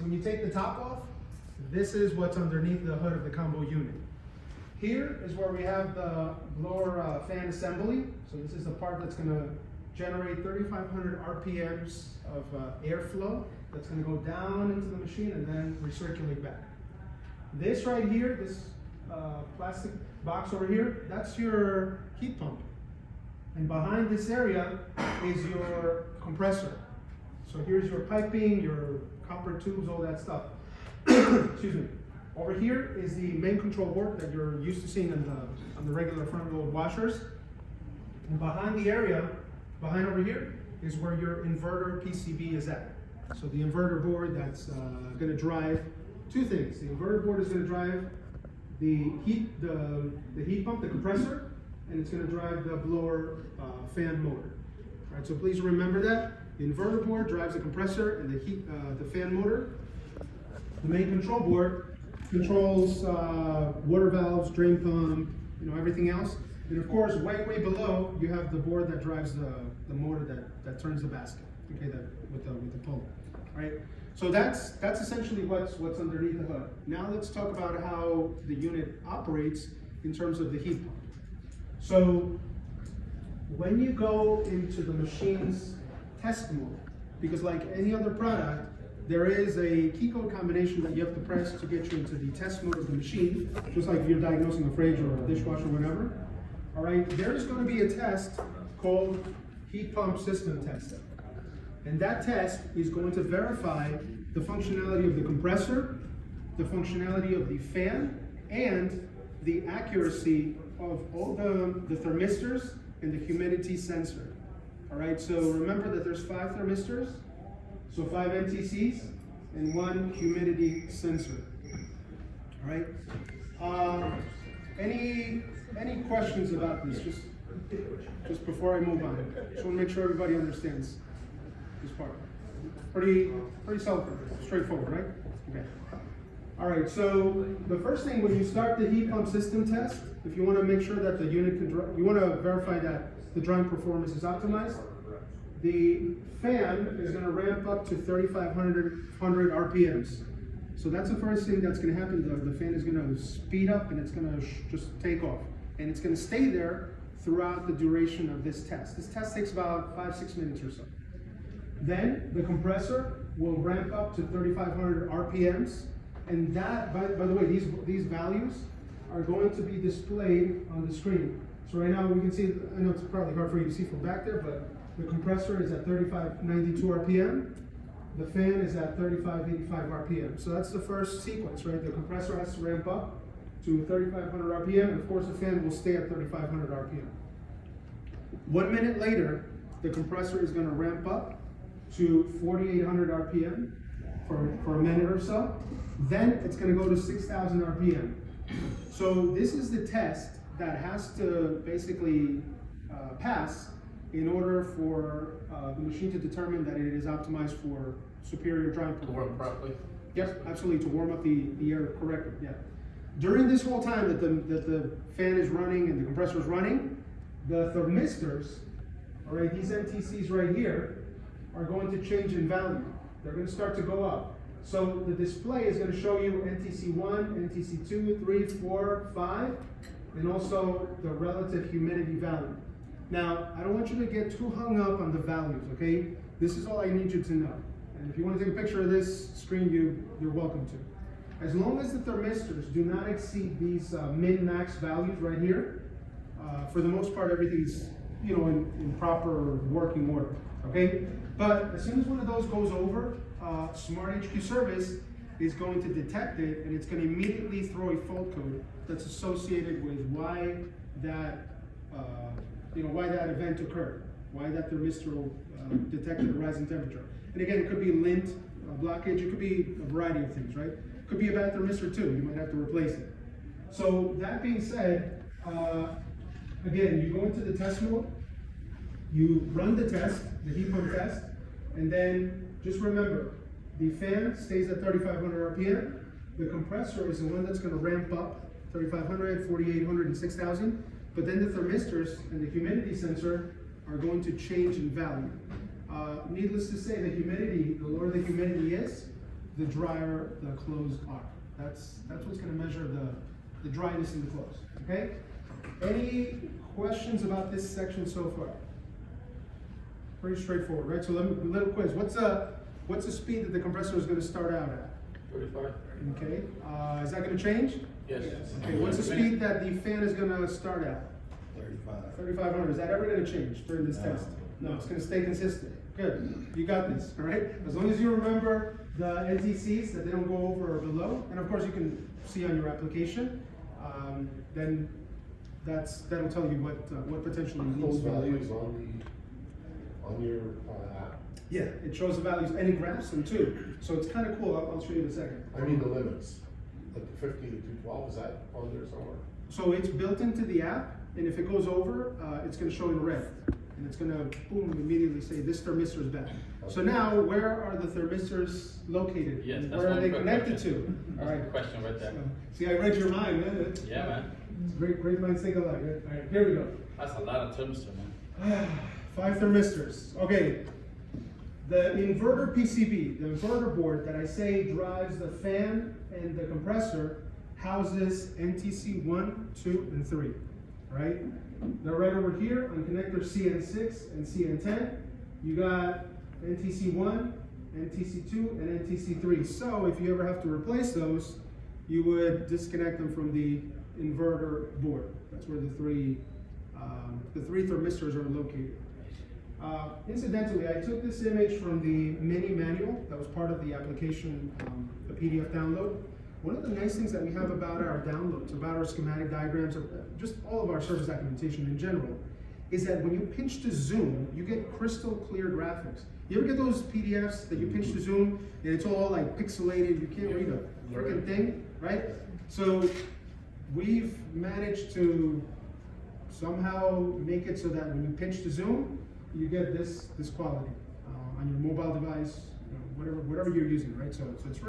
when you take the top off, this is what's underneath the hood of the combo unit. Here is where we have the blower fan assembly. So this is the part that's going to generate 3,500 RPMs of airflow that's going to go down into the machine and then recirculate back. This right here, this plastic box over here, that's your heat pump. And behind this area is your compressor. So here's your piping, your copper tubes, all that stuff. Excuse me. Over here is the main control board that you're used to seeing on the regular front load washers. And behind the area, behind over here, is where your inverter PCB is at. So the inverter board that's going to drive two things. The inverter board is going to drive the heat pump, the compressor, and it's going to drive the blower fan motor. All right, so please remember that. The inverter board drives the compressor and the fan motor. The main control board controls water valves, drain pump, everything else. And of course, way below, you have the board that drives the motor that turns the basket. Okay, with the puller. All right. So that's essentially what's underneath the hood. Now let's talk about how the unit operates in terms of the heat pump. So when you go into the machine's test mode, because like any other product, there is a key code combination that you have to press to get you into the test mode of the machine, just like if you're diagnosing a fridge or a dishwasher or whatever. All right, there's going to be a test called heat pump system test. And that test is going to verify the functionality of the compressor, the functionality of the fan, and the accuracy of all the thermistors and the humidity sensor. All right, so remember that there's 5 thermistors, so 5 NTCs, and 1 humidity sensor. All right. Any questions about this? Just before I move on, just want to make sure everybody understands this part. Pretty straightforward, right? Okay. All right. So the first thing when you start the heat pump system test, if you want to make sure that the unit you want to verify that the drying performance is optimized, the fan is going to ramp up to 3,500 RPMs. So that's the first thing that's going to happen. The fan is going to speed up and it's going to just take off. And it's going to stay there throughout the duration of this test. This test takes about 5-6 minutes or so. Then the compressor will ramp up to 3,500 RPMs. And that, by the way, these values are going to be displayed on the screen. So right now we can see, I know it's probably hard for you to see from back there, but the compressor is at 3,592 RPM. The fan is at 3,585 RPM. So that's the first sequence, right? The compressor has to ramp up to 3,500 RPM, and of course the fan will stay at 3,500 RPM. 1 minute later, the compressor is going to ramp up to 4,800 RPM for a minute or so. Then it's going to go to 6,000 RPM. So this is the test that has to basically pass in order for the machine to determine that it is optimized for superior drying performance. To work properly? Yes, absolutely, to warm up the air correctly, yeah. During this whole time that the fan is running and the compressor is running, the thermistors, all right, these NTCs right here, are going to change in value. They're going to start to go up. So the display is going to show you NTC 1, NTC 2, 3, 4, 5, and also the relative humidity value. Now, I don't want you to get too hung up on the values, okay? This is all I need you to know. And if you want to take a picture of this screen, you're welcome to. As long as the thermistors do not exceed these min-max values right here, for the most part, everything's in proper working order, okay? But as soon as one of those goes over, Smart HQ Service is going to detect it, and it's going to immediately throw a fault code that's associated with why that event occurred, why that thermistor detected a rise in temperature. And again, it could be lint blockage, it could be a variety of things, right? It could be a bad thermistor too, you might have to replace it. So that being said, again, you go into the test mode, you run the test, the heat pump test, and then just remember, the fan stays at 3,500 RPM, the compressor is the one that's going to ramp up 3,500, 4,800, and 6,000, but then the thermistors and the humidity sensor are going to change in value. Needless to say, the lower the humidity is, the drier the clothes are. That's what's going to measure the dryness in the clothes. Okay? Any questions about this section so far? Pretty straightforward, right? So little quiz. What's the speed that the compressor is going to start out at? 35. Okay. Is that going to change? Yes. Okay. What's the speed that the fan is going to start at? 3,500. Is that ever going to change during this test? No, it's going to stay consistent. Good. You got this. All right. As long as you remember the NTCs that they don't go over or below, and of course you can see on your application, then that'll tell you what potentially Those values on your app. Yeah, it shows the values and it graphs them too. So it's kind of cool. I'll show you in a second. I mean the limits, like the 50 to 212. Is that on there somewhere? So it's built into the app, and if it goes over, it's going to show in red. And it's going to, boom, immediately say this thermistor is bad. So now, where are the thermistors located? Yes, that's where are one they quick connected question. to? That's All right. a question right there. See, I read your mind, man. Yeah, man. Great minds think alike. Right? All right, here we go. That's a lot of terms, man. 5 thermistors. Okay. The inverter PCB, the inverter board that I say drives the fan and the compressor, houses NTC 1, 2, and 3. Right? They're right over here on connector CN6 and CN10. You got NTC 1, NTC 2, and NTC 3. So if you ever have to replace those, you would disconnect them from the inverter board. That's where the three thermistors are located. Incidentally, I took this image from the mini manual that was part of the application, the PDF download. One of the nice things that we have about our downloads, about our schematic diagrams, just all of our service documentation in general, is that when you pinch to zoom, you get crystal clear graphics. You ever get those PDFs that you pinch to zoom and it's all like pixelated, you can't read a freaking thing, right? So we've managed to somehow make it so that when you pinch to zoom, you get this quality on your mobile device, whatever you're using, right? So it's